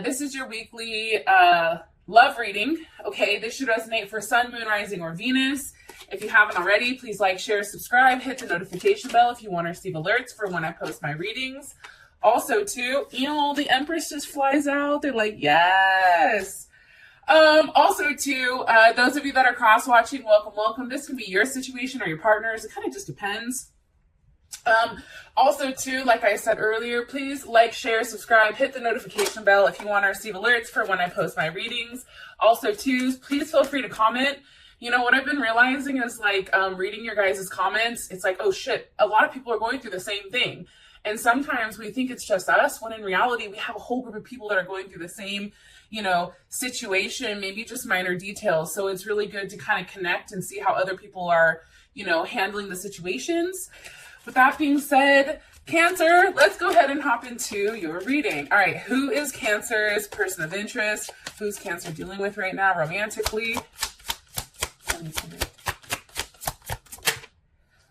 This is your weekly love reading. Okay, this should resonate for Sun, Moon, Rising, or Venus. If you haven't already, please like, share, subscribe, hit the notification bell if you want to receive alerts for when I post my readings. Also, too, the Empress just flies out. They're like, yes. Also, too, those of you that are cross-watching, welcome, welcome. This can be your situation or your partner's. It kind of just depends. Also, too, like I said earlier, please like, share, subscribe, hit the notification bell if you want to receive alerts for when I post my readings. Also, too, please feel free to comment. You know, what I've been realizing is like reading your guys' comments, it's like, oh shit, a lot of people are going through the same thing. And sometimes we think it's just us, when in reality, we have a whole group of people that are going through the same, situation, maybe just minor details. So it's really good to kind of connect and see how other people are, handling the situations. With that being said, Cancer, let's go ahead and hop into your reading. All right, who is Cancer's person of interest? Who's Cancer dealing with right now romantically?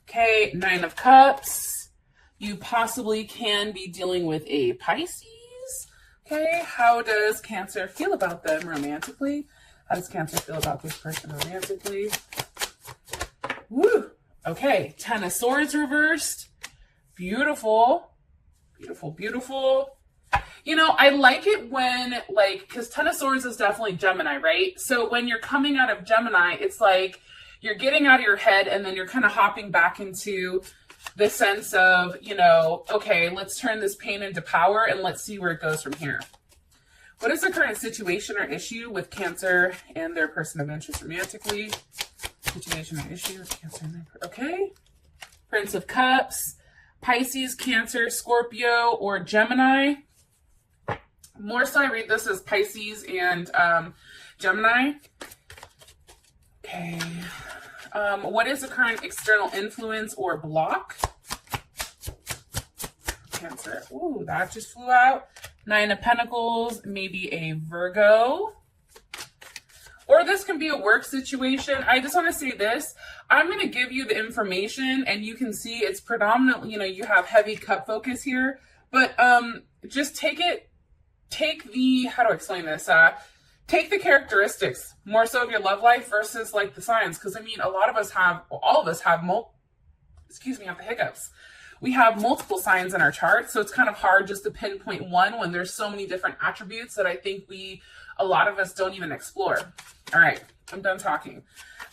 Okay, Nine of Cups. You possibly can be dealing with a Pisces. Okay, how does Cancer feel about them romantically? How does Cancer feel about this person romantically? Woo! Okay, Ten of Swords reversed. Beautiful. Beautiful, beautiful. I like it when, because Ten of Swords is definitely Gemini, right? So when you're coming out of Gemini, it's like you're getting out of your head and then you're kind of hopping back into the sense of, okay, let's turn this pain into power and let's see where it goes from here. What is the current situation or issue with Cancer and their person of interest romantically? Situation or issue with Cancer and their, okay. Prince of Cups, Pisces, Cancer, Scorpio, or Gemini. More so I read this as Pisces and Gemini. Okay. What is the current external influence or block? Cancer. Ooh, that just flew out. Nine of Pentacles, maybe a Virgo. Or this can be a work situation. I just want to say this. I'm going to give you the information and you can see it's predominantly, you have heavy cup focus here. But just take the, how do I explain this? Take the characteristics more so of your love life versus like the signs. Because all of us have the hiccups. We have multiple signs in our chart. So it's kind of hard just to pinpoint one when there's so many different attributes that I think a lot of us don't even explore. All right, I'm done talking.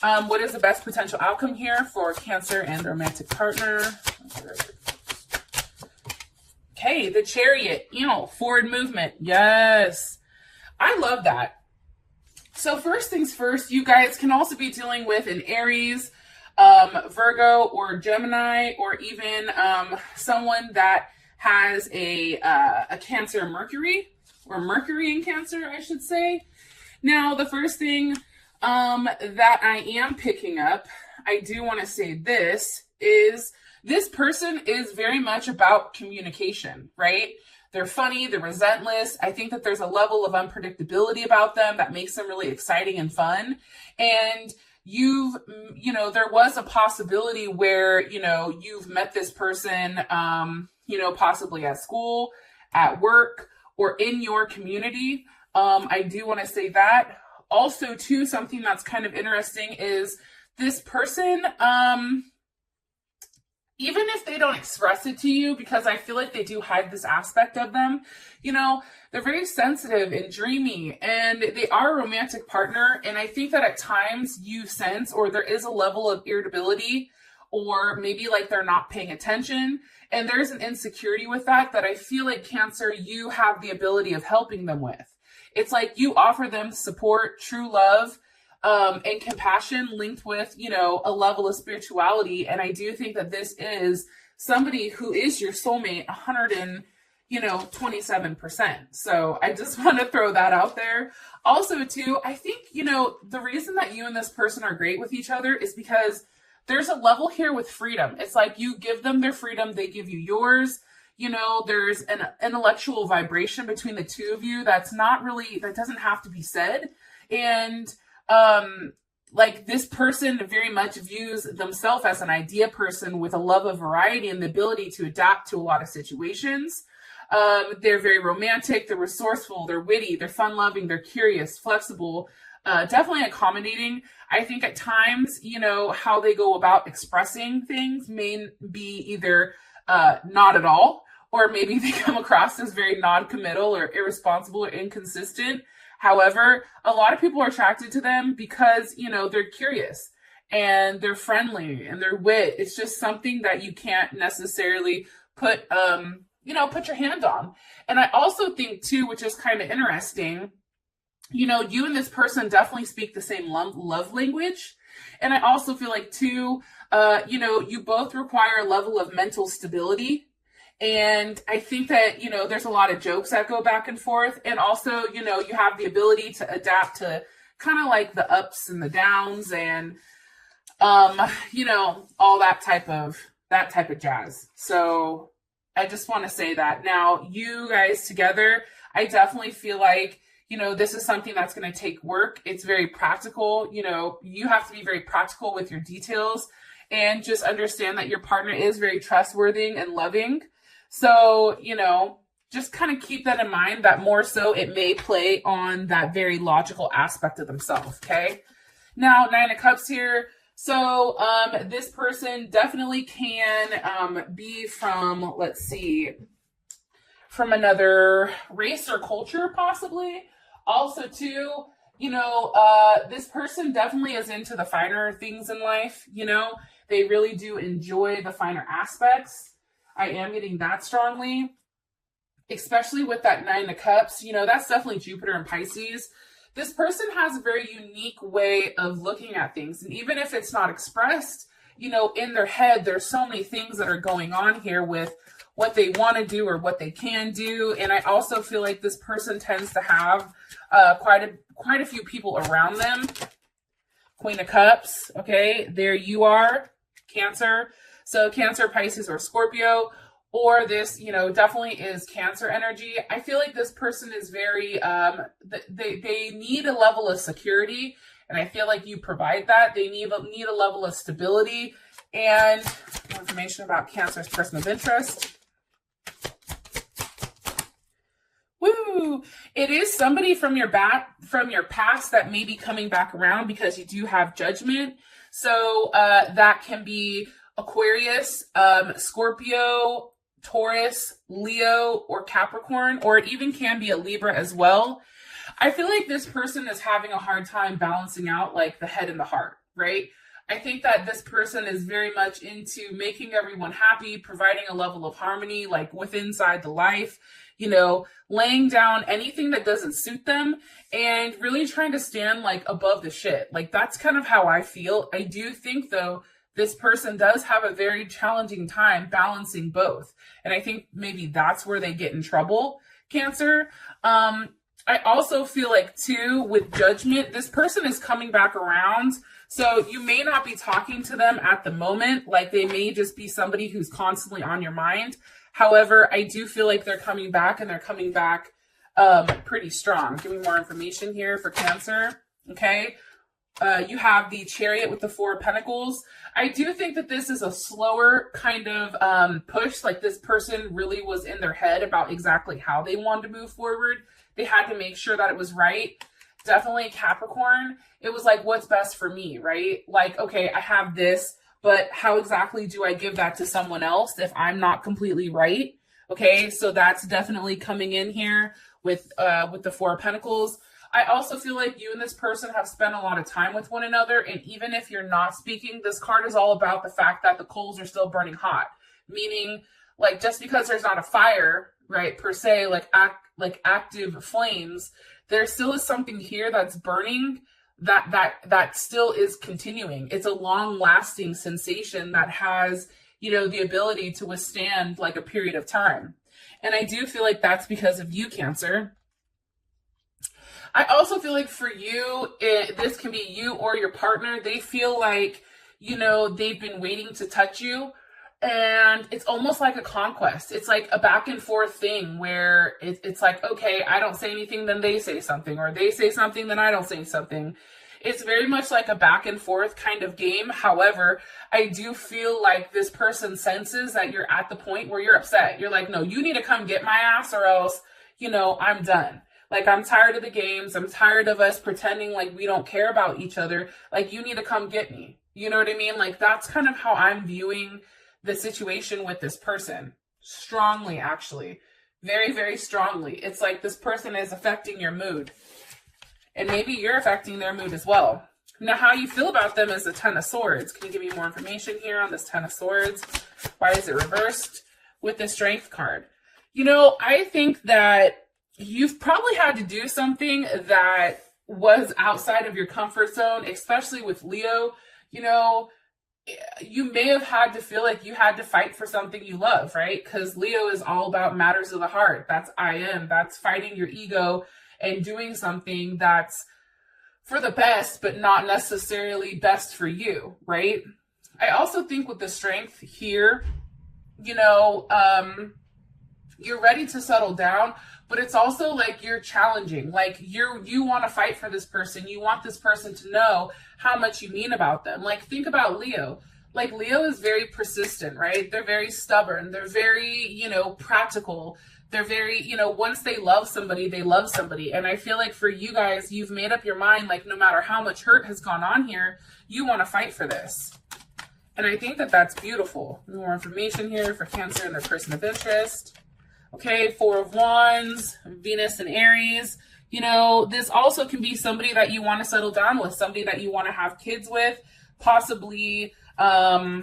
What is the best potential outcome here for Cancer and romantic partner? Okay, the Chariot, forward movement. Yes, I love that. So first things first, you guys can also be dealing with an Aries, Virgo, or Gemini, or even someone that has a Cancer Mercury, or Mercury in Cancer, I should say. Now, the first thing that I am picking up, I do want to say this, is this person is very much about communication, right? They're funny, they're relentless. I think that there's a level of unpredictability about them that makes them really exciting and fun. And there was a possibility where, you've met this person, possibly at school, at work, or in your community. I do want to say that. Also, too, something that's kind of interesting is this person, even if they don't express it to you, because I feel like they do hide this aspect of them, they're very sensitive and dreamy, and they are a romantic partner. And I think that at times you sense, or there is a level of irritability, or maybe like they're not paying attention. And there's an insecurity with that I feel like Cancer, you have the ability of helping them with. It's like you offer them support, true love, and compassion linked with, a level of spirituality. And I do think that this is somebody who is your soulmate 127%. So I just want to throw that out there. Also, too, I think, the reason that you and this person are great with each other is because there's a level here with freedom. It's like you give them their freedom, they give you yours. There's an intellectual vibration between the two of you that doesn't have to be said. And this person very much views themselves as an idea person with a love of variety and the ability to adapt to a lot of situations. They're very romantic, they're resourceful, they're witty, they're fun-loving, they're curious, flexible, definitely accommodating. I think at times, how they go about expressing things may be either not at all, or maybe they come across as very non-committal or irresponsible or inconsistent. However, a lot of people are attracted to them because, they're curious and they're friendly and they're wit. It's just something that you can't necessarily put your hand on. And I also think too, which is kind of interesting, you and this person definitely speak the same love language. And I also feel like too, you both require a level of mental stability. And I think that, there's a lot of jokes that go back and forth. And also, you have the ability to adapt to kind of like the ups and the downs and, all that type of jazz. So I just want to say that. Now, you guys together, I definitely feel like, this is something that's going to take work. It's very practical. You have to be very practical with your details and just understand that your partner is very trustworthy and loving. So, just kind of keep that in mind, that more so it may play on that very logical aspect of themselves. Okay. Now, 9 of Cups here. So, this person definitely can be from, let's see, from another race or culture, possibly. Also, too, this person definitely is into the finer things in life. They really do enjoy the finer aspects. I am getting that strongly, especially with that 9 of Cups. That's definitely Jupiter and Pisces. This person has a very unique way of looking at things. And even if it's not expressed, in their head, there's so many things that are going on here with what they want to do or what they can do. And I also feel like this person tends to have quite a few people around them. Queen of Cups. Okay, there you are, Cancer. So Cancer, Pisces, or Scorpio, or this, definitely is Cancer energy. I feel like this person is very, they need a level of security, and I feel like you provide that. They need a level of stability. And more information about Cancer's person of interest. Woo! It is somebody from your past that may be coming back around because you do have Judgment. So that can be Aquarius, Scorpio, Taurus, Leo, or Capricorn, or it even can be a Libra as well. I feel like this person is having a hard time balancing out like the head and the heart, right? I think that this person is very much into making everyone happy, providing a level of harmony, like inside the life, laying down anything that doesn't suit them and really trying to stand like above the shit. Like that's kind of how I feel. I do think though, this person does have a very challenging time balancing both. And I think maybe that's where they get in trouble, Cancer. I also feel like too, with Judgment, this person is coming back around. So you may not be talking to them at the moment. Like they may just be somebody who's constantly on your mind. However, I do feel like they're coming back, and they're coming back pretty strong. Give me more information here for Cancer. Okay. You have the Chariot with the 4 of Pentacles. I do think that this is a slower kind of push. Like this person really was in their head about exactly how they wanted to move forward. They had to make sure that it was right. Definitely Capricorn. It was like, what's best for me, right? Like, okay, I have this, but how exactly do I give that to someone else if I'm not completely right? Okay, so that's definitely coming in here with the 4 of Pentacles. I also feel like you and this person have spent a lot of time with one another. And even if you're not speaking, this card is all about the fact that the coals are still burning hot. Meaning, like, just because there's not a fire, right, per se, like active flames, there still is something here that's burning that still is continuing. It's a long-lasting sensation that has, the ability to withstand like a period of time. And I do feel like that's because of you, Cancer. I also feel like for you, this can be you or your partner. They feel like, they've been waiting to touch you. And it's almost like a conquest. It's like a back and forth thing where it's like, okay, I don't say anything, then they say something. Or they say something, then I don't say something. It's very much like a back and forth kind of game. However, I do feel like this person senses that you're at the point where you're upset. You're like, no, you need to come get my ass or else, I'm done. Like, I'm tired of the games. I'm tired of us pretending like we don't care about each other. Like, you need to come get me. You know what I mean? Like, that's kind of how I'm viewing the situation with this person. Strongly, actually. Very, very strongly. It's like this person is affecting your mood. And maybe you're affecting their mood as well. Now, how you feel about them is the Ten of Swords. Can you give me more information here on this Ten of Swords? Why is it reversed with the Strength card? I think that you've probably had to do something that was outside of your comfort zone, especially with Leo. You may have had to feel like you had to fight for something you love, right? Because Leo is all about matters of the heart. That's I am. That's fighting your ego and doing something that's for the best, but not necessarily best for you, right? I also think with the Strength here, you're ready to settle down, but it's also like you're challenging. Like you want to fight for this person. You want this person to know how much you mean about them. Like, think about Leo. Like, Leo is very persistent, right? They're very stubborn. They're very, practical. They're very, once they love somebody, they love somebody. And I feel like for you guys, you've made up your mind, like, no matter how much hurt has gone on here, you want to fight for this. And I think that that's beautiful. More information here for Cancer and their person of interest. Okay, Four of Wands, Venus and Aries. This also can be somebody that you want to settle down with, somebody that you want to have kids with, possibly an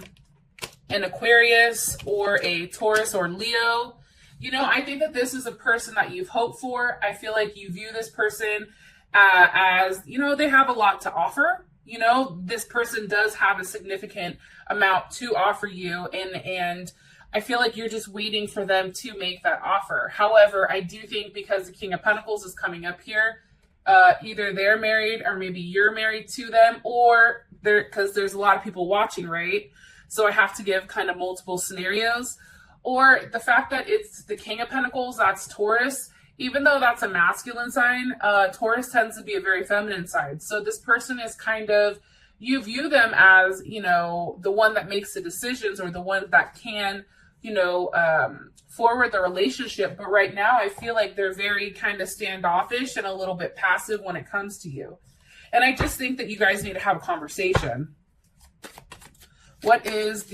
Aquarius or a Taurus or Leo. I think that this is a person that you've hoped for. I feel like you view this person as, they have a lot to offer. This person does have a significant amount to offer you, and I feel like you're just waiting for them to make that offer. However, I do think because the King of Pentacles is coming up here, either they're married or maybe you're married to them, or because there's a lot of people watching, right? So I have to give kind of multiple scenarios. Or the fact that it's the King of Pentacles, that's Taurus. Even though that's a masculine sign, Taurus tends to be a very feminine side. So this person is kind of, you view them as, the one that makes the decisions or the one that can, forward the relationship. But right now I feel like they're very kind of standoffish and a little bit passive when it comes to you. And I just think that you guys need to have a conversation. What is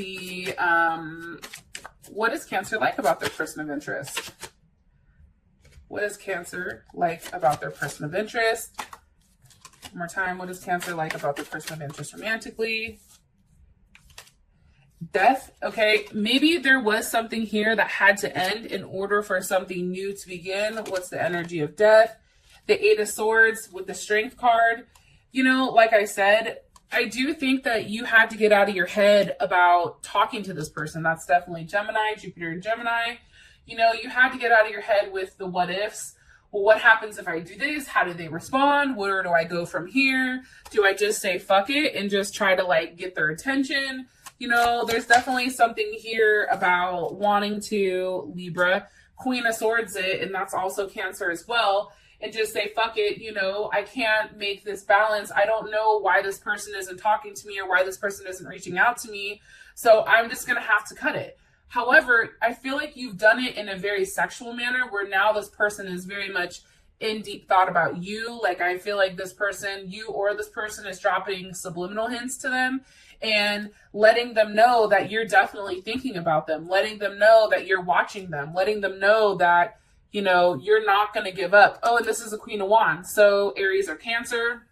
Cancer like about their person of interest? What is Cancer like about their person of interest? One more time. What is Cancer like about their person of interest romantically? Death. Okay, maybe there was something here that had to end in order for something new to begin. What's the energy of death? The Eight of Swords with the Strength card. Like I said, I do think that you had to get out of your head about talking to this person. That's definitely Gemini, Jupiter and Gemini. You had to get out of your head with the what ifs. Well, what happens if I do this? How do they respond? Where do I go from here? Do I just say fuck it and just try to get their attention? There's definitely something here about wanting to, Libra, Queen of Swords it, and that's also Cancer as well. And just say, fuck it, I can't make this balance. I don't know why this person isn't talking to me or why this person isn't reaching out to me. So I'm just going to have to cut it. However, I feel like you've done it in a very sexual manner where now this person is very much in deep thought about you. Like, I feel like this person, you or this person is dropping subliminal hints to them and letting them know that you're definitely thinking about them, letting them know that you're watching them, letting them know that you're not going to give up. Oh, and this is a Queen of Wands. So Aries or Cancer.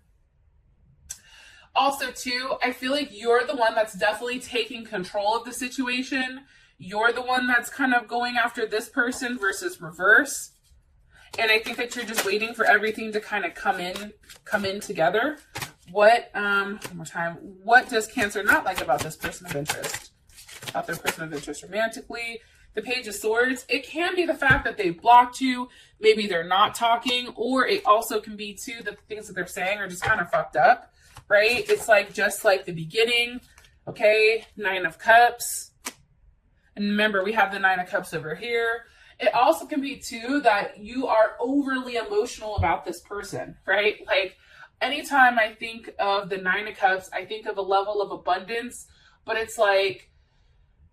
Also, too, I feel like you're the one that's definitely taking control of the situation. You're the one that's kind of going after this person versus reverse. And I think that you're just waiting for everything to kind of come in together. One more time. What does Cancer not like about this person of interest? About their person of interest romantically? The Page of Swords, it can be the fact that they blocked you. Maybe they're not talking, or it also can be too the things that they're saying are just kind of fucked up, right? It's just like the beginning. Okay, Nine of Cups. And remember, we have the Nine of Cups over here. It also can be too that you are overly emotional about this person, right? anytime I think of the Nine of Cups, I think of a level of abundance, but it's like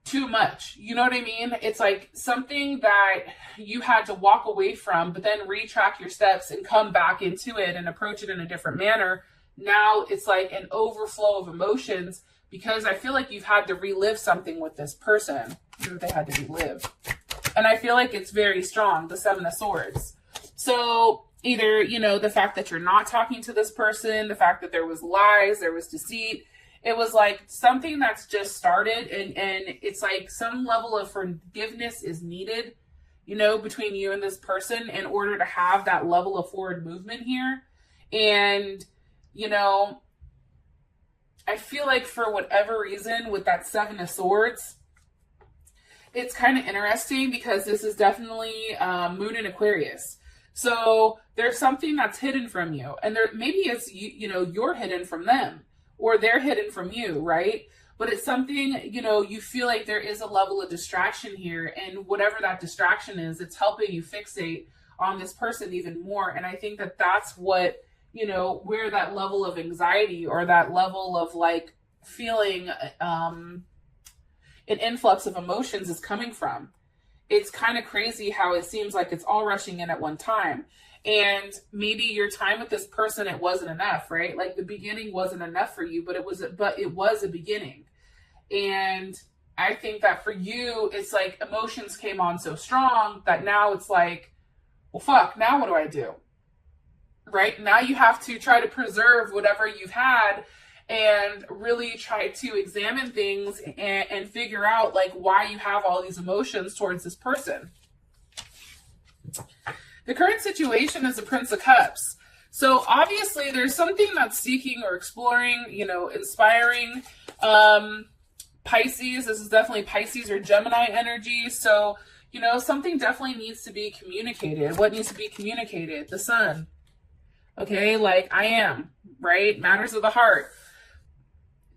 too much. You know what I mean? It's like something that you had to walk away from, but then retrack your steps and come back into it and approach it in a different manner. Now it's like an overflow of emotions because I feel like you've had to relive something with this person. They had to relive. And I feel like it's very strong, the Seven of Swords. So either, you know, the fact that you're not talking to this person, the fact that there was lies, there was deceit, it was like something that's just started, and it's like some level of forgiveness is needed, you know, between you and this person in order to have that level of forward movement here. And, you know, I feel like for whatever reason with that Seven of Swords, it's kind of interesting because this is definitely Moon in Aquarius. So there's something that's hidden from you, and there maybe it's you know, you're hidden from them, or they're hidden from you, right? But it's something, you know, you feel like there is a level of distraction here, and whatever that distraction is, it's helping you fixate on this person even more. And I think that that's what, you know, where that level of anxiety or that level of like feeling an influx of emotions is coming from. It's kind of crazy how it seems like it's all rushing in at one time. And maybe your time with this person, it wasn't enough, right? Like the beginning wasn't enough for you, but it was a beginning. And I think that for you, it's like emotions came on so strong that now it's like, well, fuck, now what do I do? Right? Now you have to try to preserve whatever you've had and really try to examine things and figure out like why you have all these emotions towards this person. The current situation is the Prince of Cups. So obviously there's something that's seeking or exploring, you know, inspiring. Pisces, this is definitely Pisces or Gemini energy. So, you know, something definitely needs to be communicated. What needs to be communicated? The Sun. Okay, like I am, right? Matters of the heart.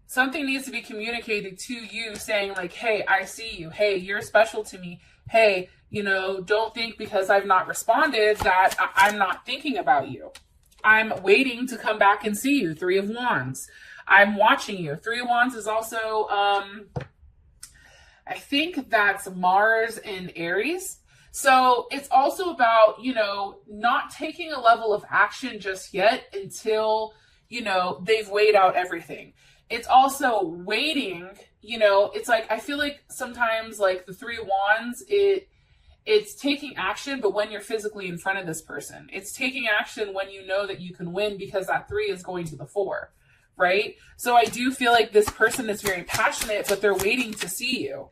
Something needs to be communicated to you saying like, hey, I see you. Hey, you're special to me. Hey, you know, don't think because I've not responded that I'm not thinking about you. I'm waiting to come back and see you. Three of Wands. I'm watching you. Three of Wands is also, I think that's Mars and Aries. So it's also about, you know, not taking a level of action just yet until, you know, they've weighed out everything. It's also waiting, you know, it's like, I feel like sometimes like the Three of Wands, it's taking action, but when you're physically in front of this person, it's taking action when you know that you can win because that 3 is going to the 4, right? So I do feel like this person is very passionate, but they're waiting to see you.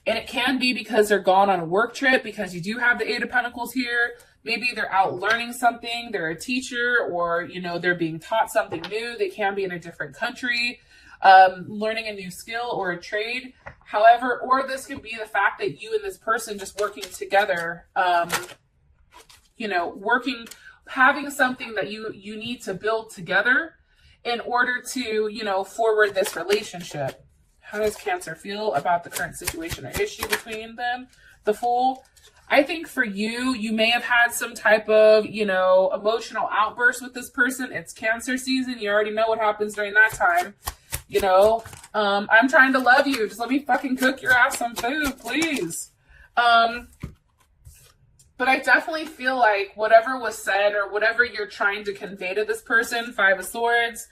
And it can be because they're gone on a work trip, because you do have the 8 of Pentacles here. Maybe they're out learning something. They're a teacher, or, you know, they're being taught something new. They can be in a different country, learning a new skill or a trade. However, or this could be the fact that you and this person just working together, you know, having something that you need to build together in order to, you know, forward this relationship. How does Cancer feel about the current situation or issue between them? The Fool. I think for you, you may have had some type of, you know, emotional outburst with this person. It's Cancer season. You already know what happens during that time. You know, I'm trying to love you. Just let me fucking cook your ass some food, please. But I definitely feel like whatever was said or whatever you're trying to convey to this person, 5 of Swords,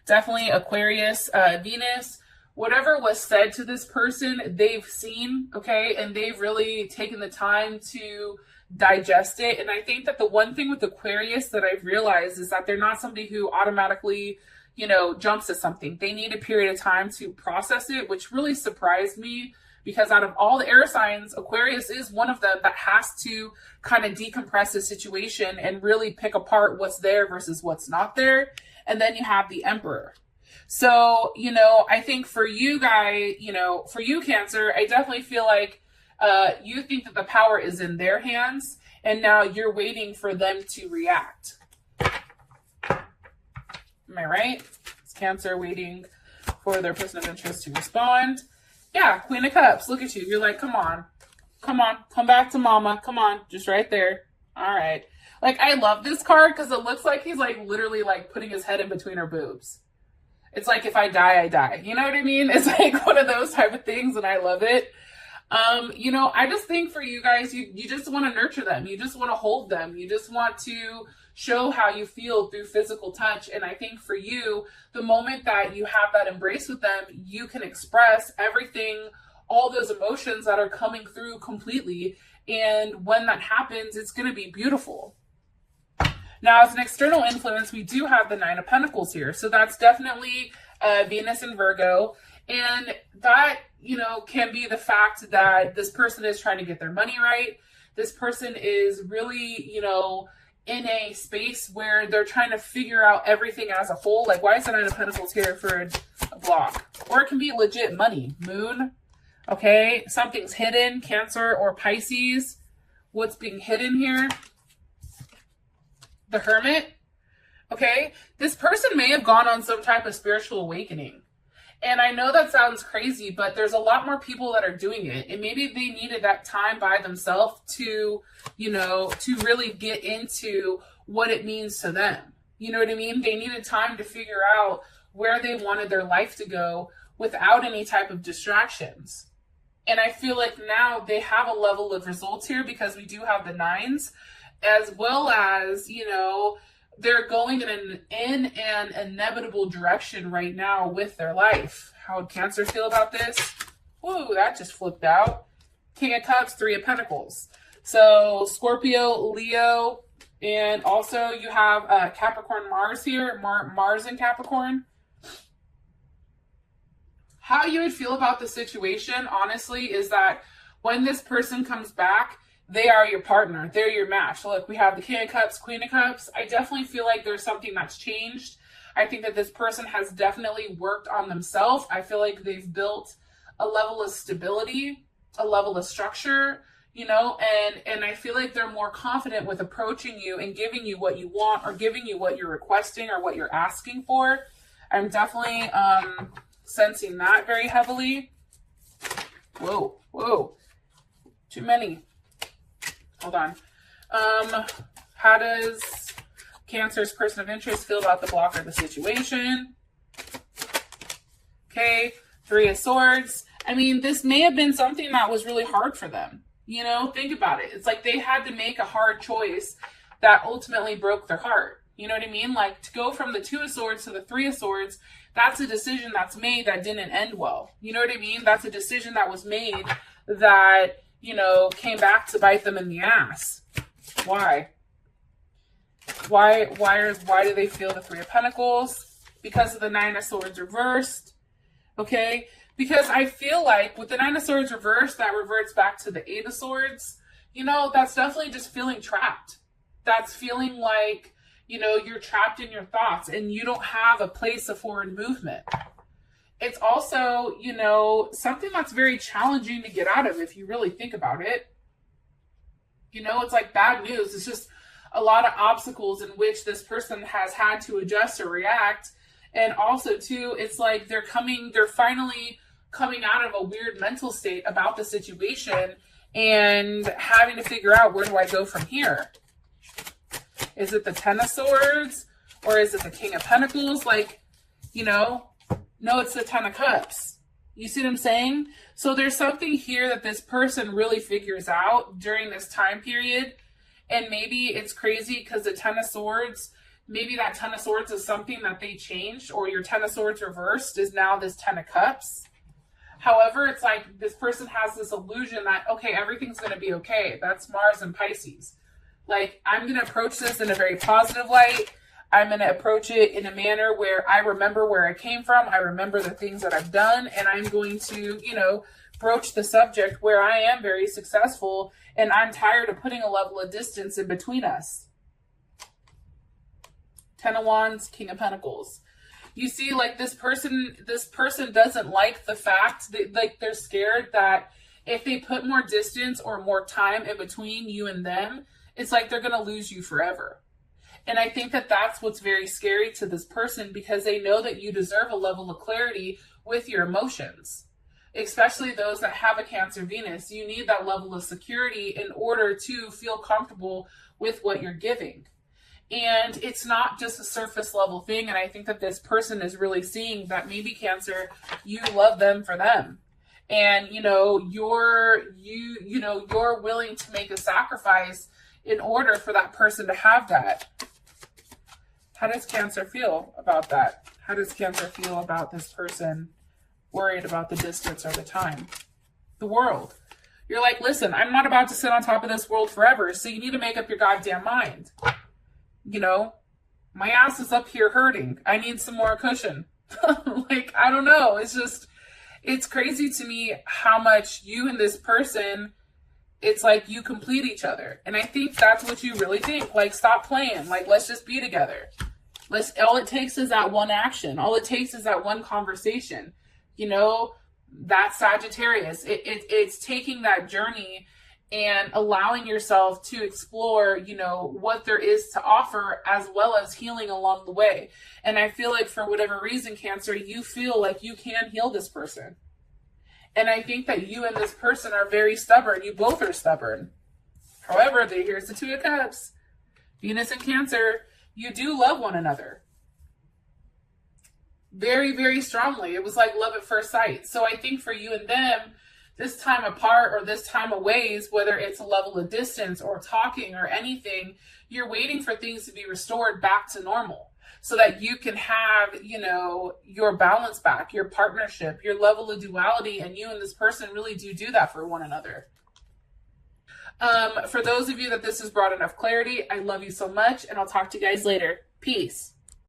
definitely Aquarius, Venus, whatever was said to this person, they've seen, okay, and they've really taken the time to digest it. And I think that the one thing with Aquarius that I've realized is that they're not somebody who automatically, you know, jumps at something. They need a period of time to process it, which really surprised me, because out of all the air signs, Aquarius is one of them that has to kind of decompress the situation and really pick apart what's there versus what's not there. And then you have the Emperor. So, you know, I think for you guys, you know, for you, Cancer, I definitely feel like you think that the power is in their hands, and now you're waiting for them to react. Am I right? It's Cancer waiting for their person of interest to respond. Yeah, Queen of Cups, look at you. You're like, come on, come back to mama. Come on, just right there. All right. Like, I love this card because it looks like he's like literally like putting his head in between her boobs. It's like, if I die, I die. You know what I mean? It's like one of those type of things, and I love it. You know, I just think for you guys, you just want to nurture them. You just want to hold them. You just want to show how you feel through physical touch. And I think for you, the moment that you have that embrace with them, you can express everything, all those emotions that are coming through completely. And when that happens, it's going to be beautiful. Now, as an external influence, we do have the Nine of Pentacles here. So that's definitely Venus and Virgo. And that, you know, can be the fact that this person is trying to get their money right. This person is really, you know, in a space where they're trying to figure out everything as a whole. Like, why is the Nine of Pentacles here for a block? Or it can be legit money. Moon. Okay. Something's hidden. Cancer or Pisces. What's being hidden here? The Hermit. Okay. This person may have gone on some type of spiritual awakening. And I know that sounds crazy, but there's a lot more people that are doing it. And maybe they needed that time by themselves to, you know, to really get into what it means to them. You know what I mean? They needed time to figure out where they wanted their life to go without any type of distractions. And I feel like now they have a level of results here because we do have the nines, as well as, you know, they're going in an inevitable direction right now with their life. How would Cancer feel about this? Woo, that just flipped out. King of Cups, Three of Pentacles. So Scorpio, Leo, and also you have Capricorn Mars here. Mars and Capricorn. How you would feel about the situation, honestly, is that when this person comes back, they are your partner. They're your match. Look, we have the King of Cups, Queen of Cups. I definitely feel like there's something that's changed. I think that this person has definitely worked on themselves. I feel like they've built a level of stability, a level of structure, you know, and I feel like they're more confident with approaching you and giving you what you want or giving you what you're requesting or what you're asking for. I'm definitely sensing that very heavily. Whoa, whoa. Too many. Hold on. How does Cancer's person of interest feel about the block or the situation? Okay, Three of Swords. I mean, this may have been something that was really hard for them. You know, think about it. It's like they had to make a hard choice that ultimately broke their heart. You know what I mean? Like, to go from the Two of Swords to the Three of Swords, that's a decision that's made that didn't end well. You know what I mean? That's a decision that was made that, you know, came back to bite them in the ass. Why? Why do they feel the Three of Pentacles? Because of the Nine of Swords reversed. Okay? Because I feel like with the Nine of Swords reversed, that reverts back to the Eight of Swords. You know, that's definitely just feeling trapped. That's feeling like, you know, you're trapped in your thoughts and you don't have a place of forward movement. It's also, you know, something that's very challenging to get out of if you really think about it. You know, it's like bad news. It's just a lot of obstacles in which this person has had to adjust or react. And also, too, it's like they're finally coming out of a weird mental state about the situation and having to figure out, where do I go from here? Is it the Ten of Swords or is it the King of Pentacles? Like, you know, no, it's the Ten of Cups. You see what I'm saying? So there's something here that this person really figures out during this time period. And maybe it's crazy because the Ten of Swords, maybe that Ten of Swords is something that they changed, or your Ten of Swords reversed is now this Ten of Cups. However, it's like this person has this illusion that, okay, everything's going to be okay. That's Mars and Pisces. Like, I'm going to approach this in a very positive light. I'm going to approach it in a manner where I remember where I came from. I remember the things that I've done. And I'm going to, you know, broach the subject where I am very successful. And I'm tired of putting a level of distance in between us. Ten of Wands, King of Pentacles. You see, like, this person doesn't like the fact that, like, they're scared that if they put more distance or more time in between you and them, it's like they're going to lose you forever. And I think that that's what's very scary to this person, because they know that you deserve a level of clarity with your emotions. especially those that have a Cancer Venus. You need that level of security in order to feel comfortable with what you're giving. And it's not just a surface level thing. And I think that this person is really seeing that maybe Cancer, you love them for them. And, you're willing to make a sacrifice in order for that person to have that. How does Cancer feel about that? How does Cancer feel about this person worried about the distance or the time? The world. You're like, listen, I'm not about to sit on top of this world forever, so you need to make up your goddamn mind. My ass is up here hurting. I need some more cushion. I don't know. It's crazy to me how much you and this person, it's like you complete each other. And I think that's what you really think. Stop playing. Let's just be together. All it takes is that one action. All it takes is that one conversation. That's Sagittarius. It's taking that journey and allowing yourself to explore, what there is to offer, as well as healing along the way. And I feel like for whatever reason, Cancer, you feel like you can heal this person. And I think that you and this person are very stubborn. You both are stubborn. However, here's the Two of Cups. Venus and Cancer, you do love one another. Very, very strongly. It was like love at first sight. So I think for you and them, this time apart or this time away, whether it's a level of distance or talking or anything, you're waiting for things to be restored back to normal so that you can have, your balance back, your partnership, your level of duality, and you and this person really do that for one another. For those of you that this has brought enough clarity, I love you so much, and I'll talk to you guys later. Peace.